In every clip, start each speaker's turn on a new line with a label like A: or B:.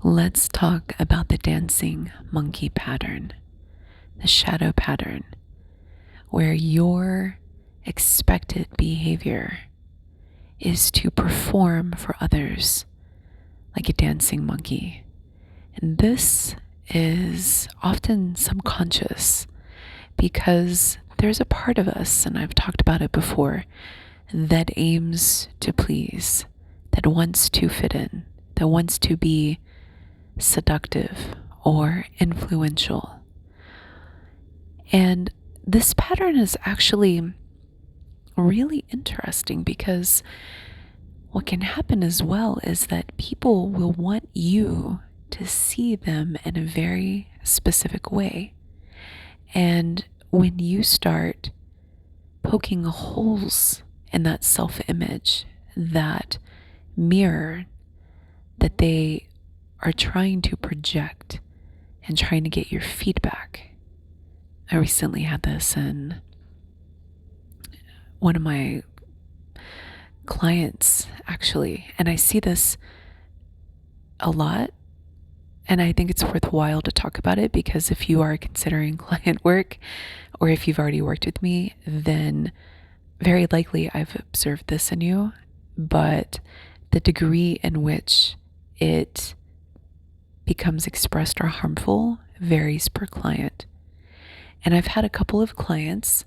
A: Let's talk about the dancing monkey pattern, the shadow pattern, where your expected behavior is to perform for others like a dancing monkey. And this is often subconscious because there's a part of us, and I've talked about it before, that aims to please, that wants to fit in, that wants to be seductive or influential. And this pattern is actually really interesting because what can happen as well is that people will want you to see them in a very specific way. And when you start poking holes in that self-image, that mirror that they are trying to project and trying to get your feedback. I recently had this in one of my clients, actually, and I see this a lot, and I think it's worthwhile to talk about it because if you are considering client work or if you've already worked with me, then very likely I've observed this in you, but the degree in which it becomes expressed or harmful varies per client. And I've had a couple of clients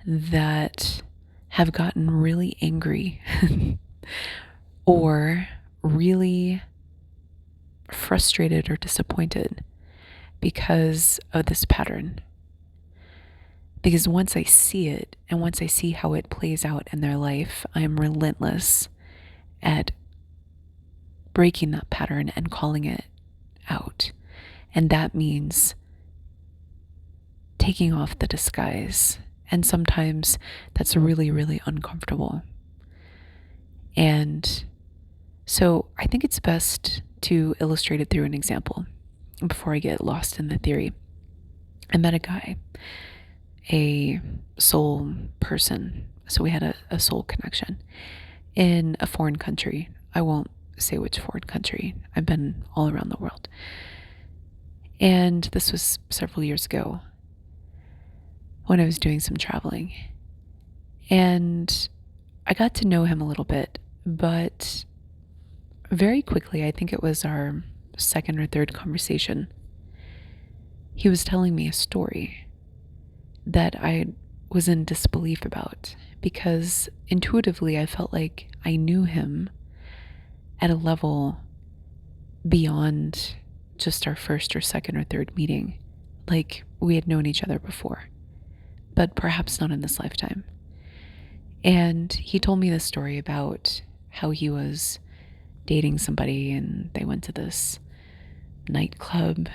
A: that have gotten really angry or really frustrated or disappointed because of this pattern. Because once I see it and once I see how it plays out in their life, I am relentless at breaking that pattern and calling it out. And that means taking off the disguise. And sometimes that's really, really uncomfortable. And so I think it's best to illustrate it through an example before I get lost in the theory. I met a guy, a soul person. So we had a soul connection in a foreign country. I won't say which foreign country. I've been all around the world. And this was several years ago when I was doing some traveling. And I got to know him a little bit, but very quickly, I think it was our second or third conversation, he was telling me a story that I was in disbelief about because intuitively I felt like I knew him at a level beyond just our first or second or third meeting, like we had known each other before, but perhaps not in this lifetime. And he told me this story about how he was dating somebody and they went to this nightclub,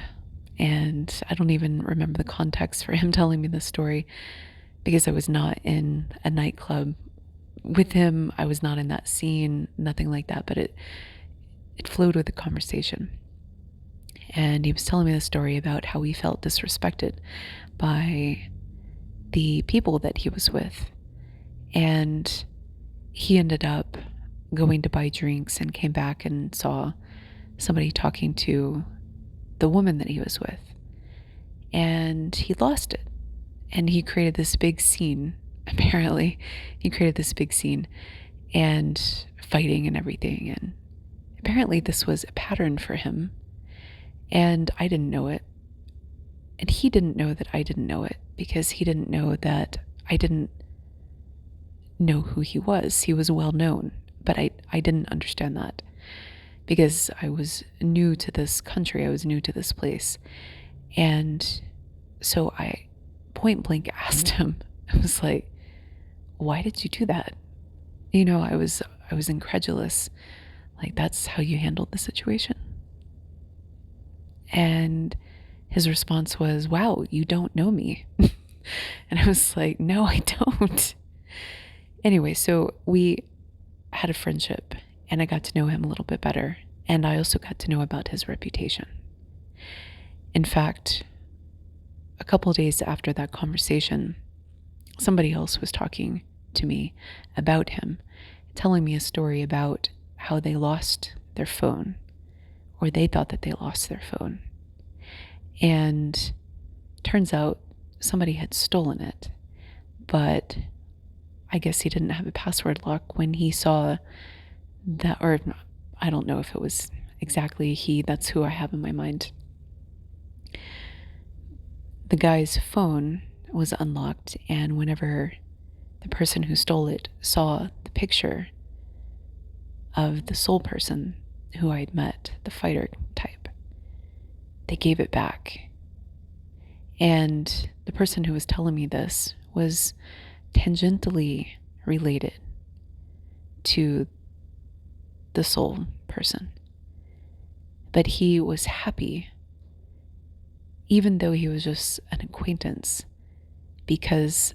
A: and I don't even remember the context for him telling me this story because I was not in a nightclub with him. I was not in that scene, nothing like that, but it flowed with the conversation. And he was telling me the story about how he felt disrespected by the people that he was with. And he ended up going to buy drinks and came back and saw somebody talking to the woman that he was with. And he lost it. And he created this big scene, apparently. He created this big scene and fighting and everything. And apparently this was a pattern for him. And I didn't know it. And he didn't know that I didn't know it because he didn't know that I didn't know who he was. He was well known, but I didn't understand that because I was new to this country. I was new to this place. And so I point blank asked him, I was like, why did you do that? You know, I was incredulous. Like, that's how you handled the situation? And his response was, wow, you don't know me. And I was like, no, I don't. Anyway, so we had a friendship and I got to know him a little bit better. And I also got to know about his reputation. In fact, a couple of days after that conversation, somebody else was talking to me about him, telling me a story about how they lost their phone or they thought that they lost their phone. And turns out somebody had stolen it, but I guess he didn't have a password lock when he saw that, or I don't know if it was exactly he, that's who I have in my mind. The guy's phone was unlocked, and whenever the person who stole it saw the picture of the soul person who I had met, the fighter type, they gave it back. And the person who was telling me this was tangentially related to the soul person. But he was happy, even though he was just an acquaintance, because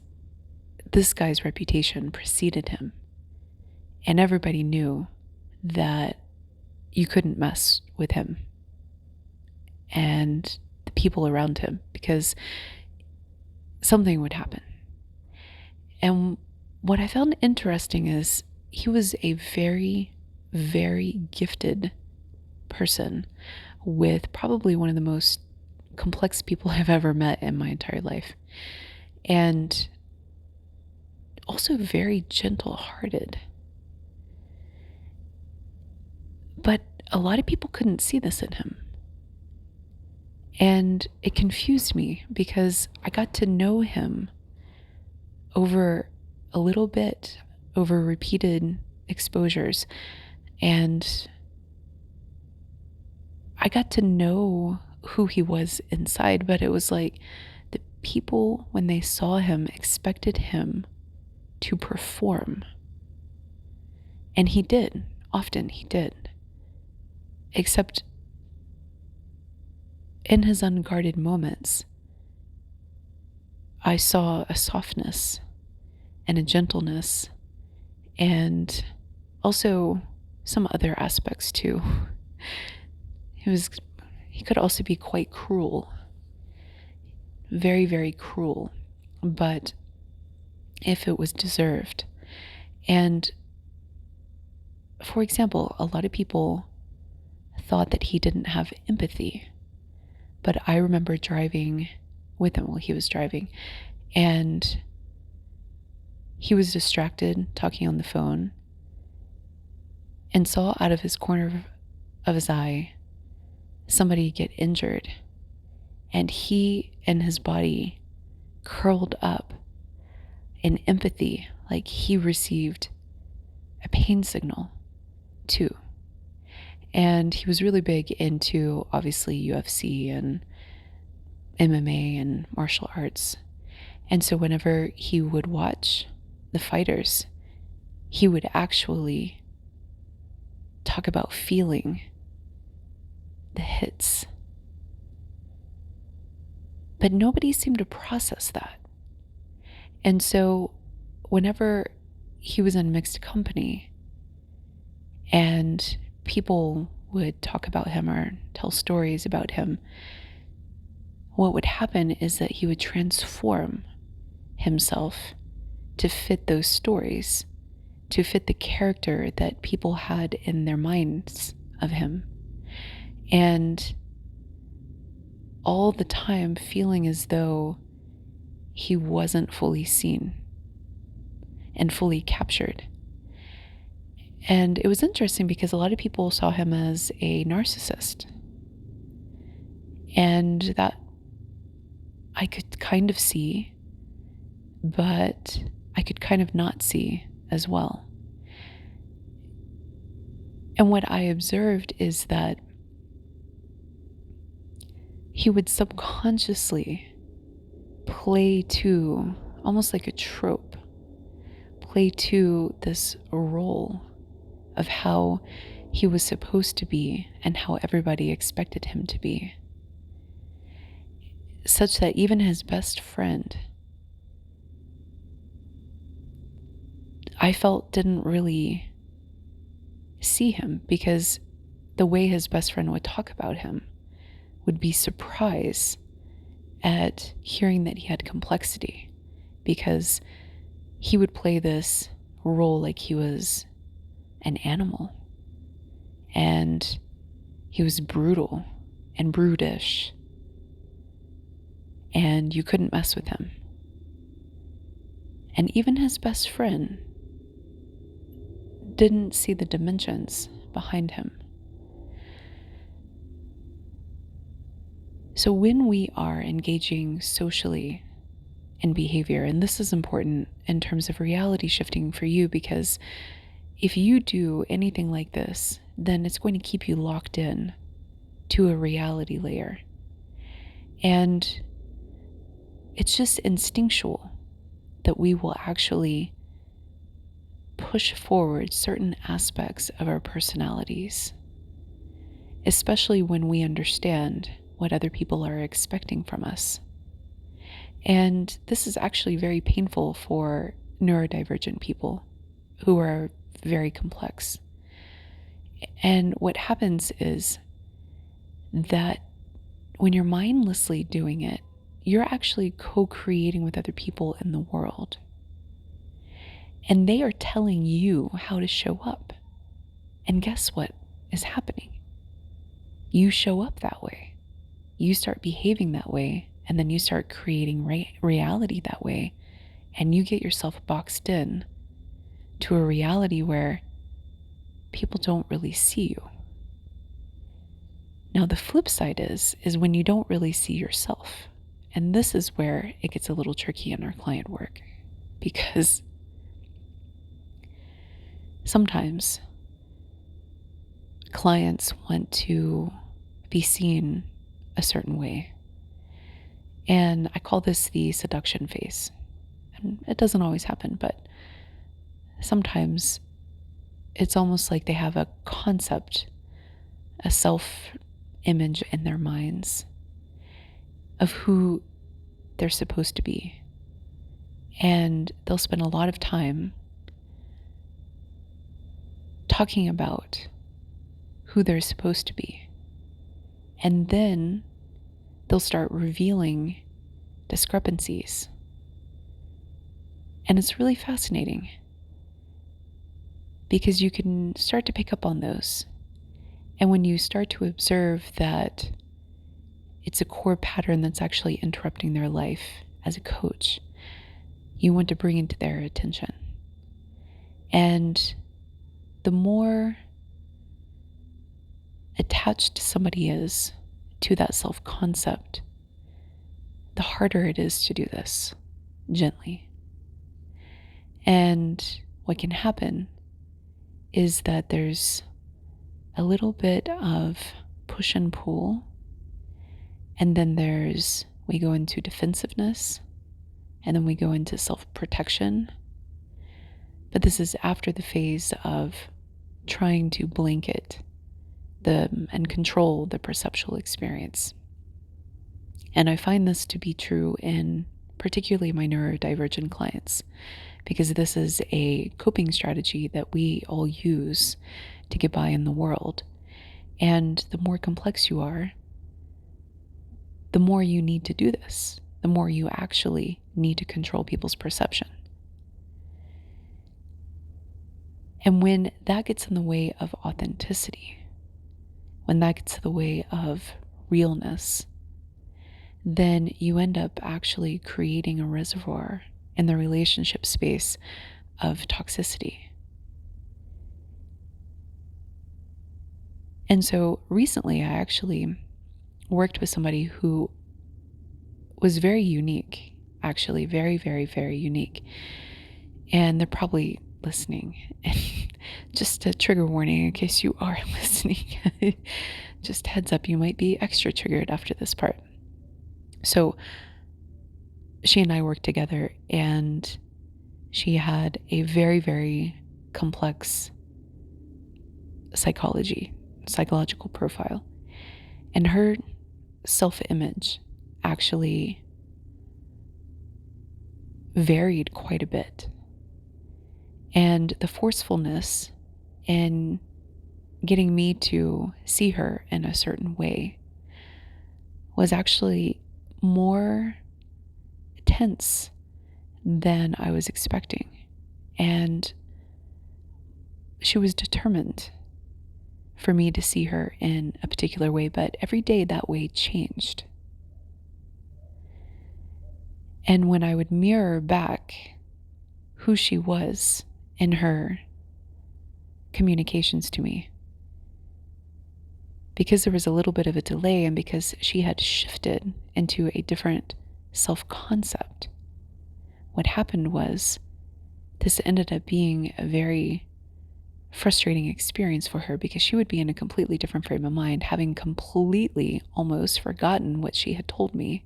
A: this guy's reputation preceded him. And everybody knew that you couldn't mess with him and the people around him, because something would happen. And what I found interesting is he was a very, very gifted person with probably one of the most complex people I've ever met in my entire life. And also very gentle-hearted. But a lot of people couldn't see this in him. And it confused me because I got to know him over a little bit, over repeated exposures. And I got to know who he was inside, but it was like the people, when they saw him, expected him to perform. And he did. Often he did. Except in his unguarded moments, I saw a softness and a gentleness, and also some other aspects too. He could also be quite cruel. Very, very cruel. But if it was deserved. And for example, a lot of people thought that he didn't have empathy. But I remember driving with him while he was driving, and he was distracted talking on the phone and saw out of his corner of his eye somebody get injured, and he and his body curled up in empathy, like he received a pain signal too. And he was really big into, obviously, UFC and MMA and martial arts. And so whenever he would watch the fighters, he would actually talk about feeling the hits. But nobody seemed to process that. And so whenever he was in mixed company and people would talk about him or tell stories about him, what would happen is that he would transform himself to fit those stories, to fit the character that people had in their minds of him. And all the time feeling as though he wasn't fully seen and fully captured. And it was interesting because a lot of people saw him as a narcissist. And that I could kind of see, but I could kind of not see as well. And what I observed is that he would subconsciously play to, almost like a trope, play to this role of how he was supposed to be and how everybody expected him to be. Such that even his best friend, I felt, didn't really see him, because the way his best friend would talk about him would be surprised at hearing that he had complexity, because he would play this role like he was an animal, and He was brutal and brutish, and you couldn't mess with him. And even his best friend didn't see the dimensions behind him. So when we are engaging socially in behavior, and this is important in terms of reality shifting for you, because if you do anything like this, then it's going to keep you locked in to a reality layer. And it's just instinctual that we will actually push forward certain aspects of our personalities, especially when we understand what other people are expecting from us. And this is actually very painful for neurodivergent people who are very complex. And what happens is that when you're mindlessly doing it, you're actually co-creating with other people in the world. And they are telling you how to show up. And guess what is happening? You show up that way. You start behaving that way, and then you start creating reality that way. And you get yourself boxed in to a reality where people don't really see you. Now, the flip side is when you don't really see yourself. And this is where it gets a little tricky in our client work, because sometimes clients want to be seen a certain way. And I call this the seduction phase. And it doesn't always happen, but sometimes it's almost like they have a concept, a self-image in their minds of who they're supposed to be. And they'll spend a lot of time talking about who they're supposed to be. And then they'll start revealing discrepancies. And it's really fascinating because you can start to pick up on those. And when you start to observe that it's a core pattern that's actually interrupting their life as a coach, you want to bring it to their attention. And the more attached somebody is to that self-concept, the harder it is to do this gently. And what can happen is that there's a little bit of push and pull, and then we go into defensiveness, and then we go into self-protection. But this is after the phase of trying to blanket and control the perceptual experience. And I find this to be true in particularly my neurodivergent clients, because this is a coping strategy that we all use to get by in the world. And the more complex you are, the more you need to do this, the more you actually need to control people's perception. And when that gets in the way of authenticity, when that gets in the way of realness, then you end up actually creating a reservoir in the relationship space of toxicity. And so recently I actually worked with somebody who was very unique, actually very, very, very unique. And they're probably listening. Just a trigger warning in case you are listening. Just heads up, you might be extra triggered after this part. So she and I worked together, and she had a very, very complex psychological profile. And her self-image actually varied quite a bit. And the forcefulness in getting me to see her in a certain way was actually more tense than I was expecting. And she was determined. for me to see her in a particular way, but every day that way changed. And when I would mirror back who she was in her communications to me, because there was a little bit of a delay and because she had shifted into a different self-concept, what happened was this ended up being a very frustrating experience for her, because she would be in a completely different frame of mind, having completely almost forgotten what she had told me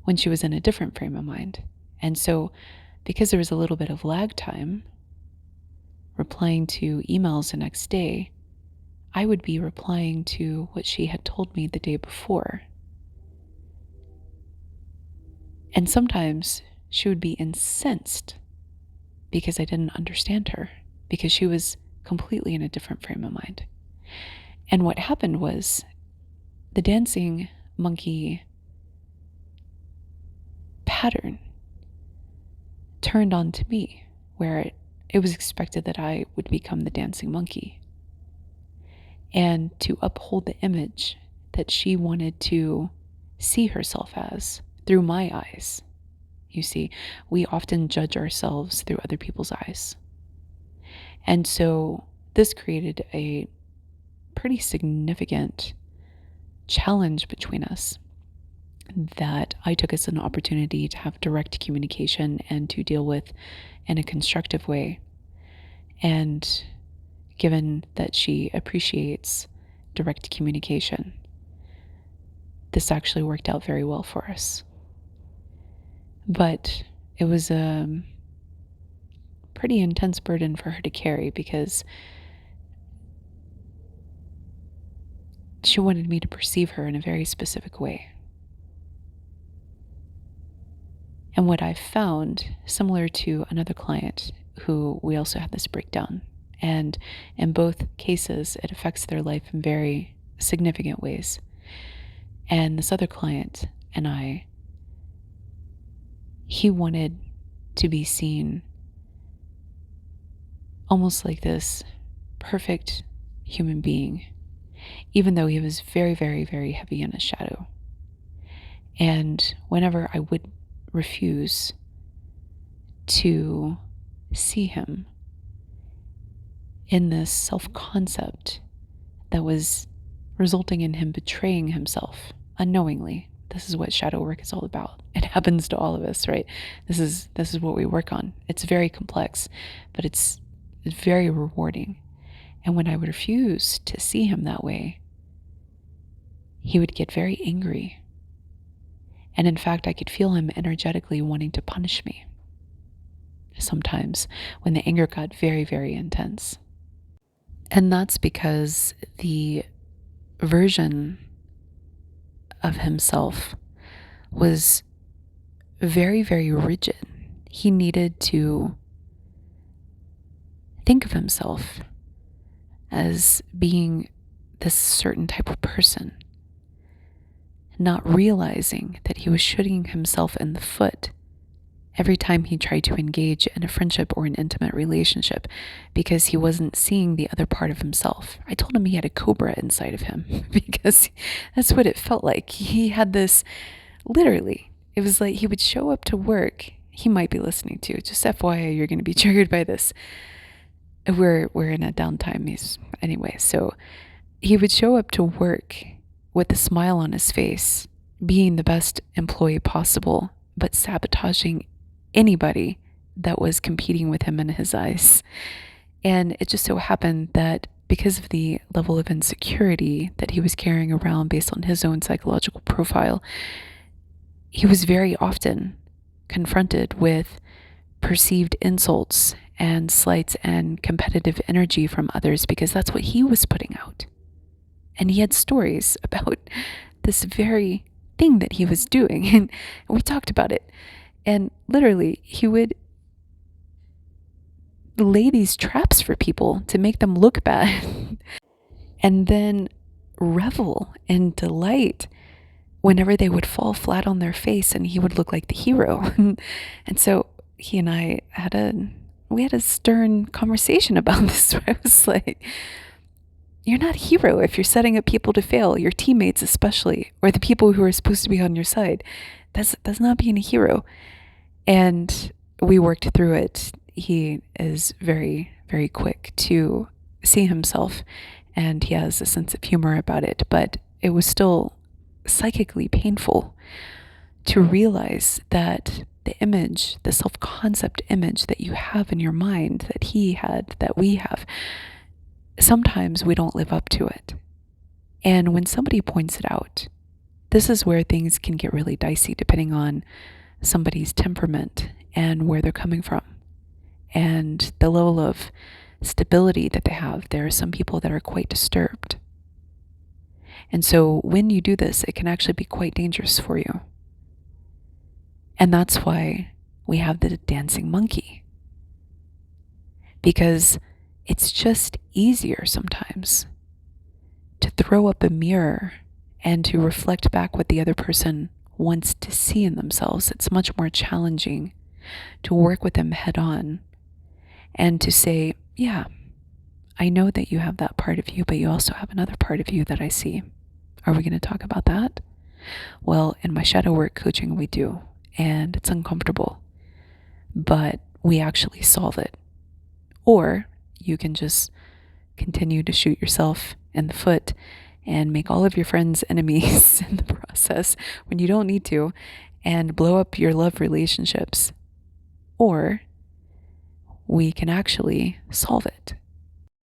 A: when she was in a different frame of mind. And so, because there was a little bit of lag time replying to emails the next day, I would be replying to what she had told me the day before. And sometimes she would be incensed because I didn't understand her, because she was completely in a different frame of mind. And what happened was the dancing monkey pattern turned on to me, where it was expected that I would become the dancing monkey, and to uphold the image that she wanted to see herself as through my eyes. You see, we often judge ourselves through other people's eyes. And so this created a pretty significant challenge between us that I took as an opportunity to have direct communication and to deal with in a constructive way. And given that she appreciates direct communication, this actually worked out very well for us. But it was a pretty intense burden for her to carry, because she wanted me to perceive her in a very specific way. And what I found, similar to another client who we also had this breakdown, and in both cases, it affects their life in very significant ways. And this other client and I, he wanted to be seen almost like this perfect human being, even though he was very, very, very heavy in his shadow. And whenever I would refuse to see him in this self-concept that was resulting in him betraying himself unknowingly. This is what shadow work is all about. It happens to all of us, right? This is what we work on. It's very complex, but it's very rewarding. And when I would refuse to see him that way, he would get very angry. And in fact, I could feel him energetically wanting to punish me sometimes when the anger got very, very intense. And that's because the version of himself was very, very rigid. He needed to think of himself as being this certain type of person, not realizing that he was shooting himself in the foot every time he tried to engage in a friendship or an intimate relationship, because he wasn't seeing the other part of himself. I told him he had a cobra inside of him because that's what it felt like. He had this, literally, it was like he would show up to work. He might be listening to, just FYI, you're going to be triggered by this. We're in a downtime. Anyway, so he would show up to work with a smile on his face, being the best employee possible, but sabotaging anybody that was competing with him in his eyes. And it just so happened that because of the level of insecurity that he was carrying around based on his own psychological profile, he was very often confronted with perceived insults and slights and competitive energy from others, because that's what he was putting out. And he had stories about this very thing that he was doing, and we talked about it. And literally, he would lay these traps for people to make them look bad and then revel in delight whenever they would fall flat on their face and he would look like the hero. And so he and I had a stern conversation about this, where I was like, you're not a hero if you're setting up people to fail, your teammates especially, or the people who are supposed to be on your side. That's not being a hero. And we worked through it. He is very, very quick to see himself, and he has a sense of humor about it, but it was still psychically painful to realize that the image, the self-concept image that you have in your mind, that he had, that we have, sometimes we don't live up to it. And when somebody points it out, this is where things can get really dicey depending on somebody's temperament and where they're coming from and the level of stability that they have. There are some people that are quite disturbed. And so when you do this, it can actually be quite dangerous for you. And that's why we have the dancing monkey. Because it's just easier sometimes to throw up a mirror and to reflect back what the other person wants to see in themselves. It's much more challenging to work with them head on and to say, yeah, I know that you have that part of you, but you also have another part of you that I see. Are we going to talk about that? Well, in my shadow work coaching, we do, and it's uncomfortable, but we actually solve it. Or you can just continue to shoot yourself in the foot and make all of your friends enemies in the process when you don't need to, and blow up your love relationships. Or we can actually solve it.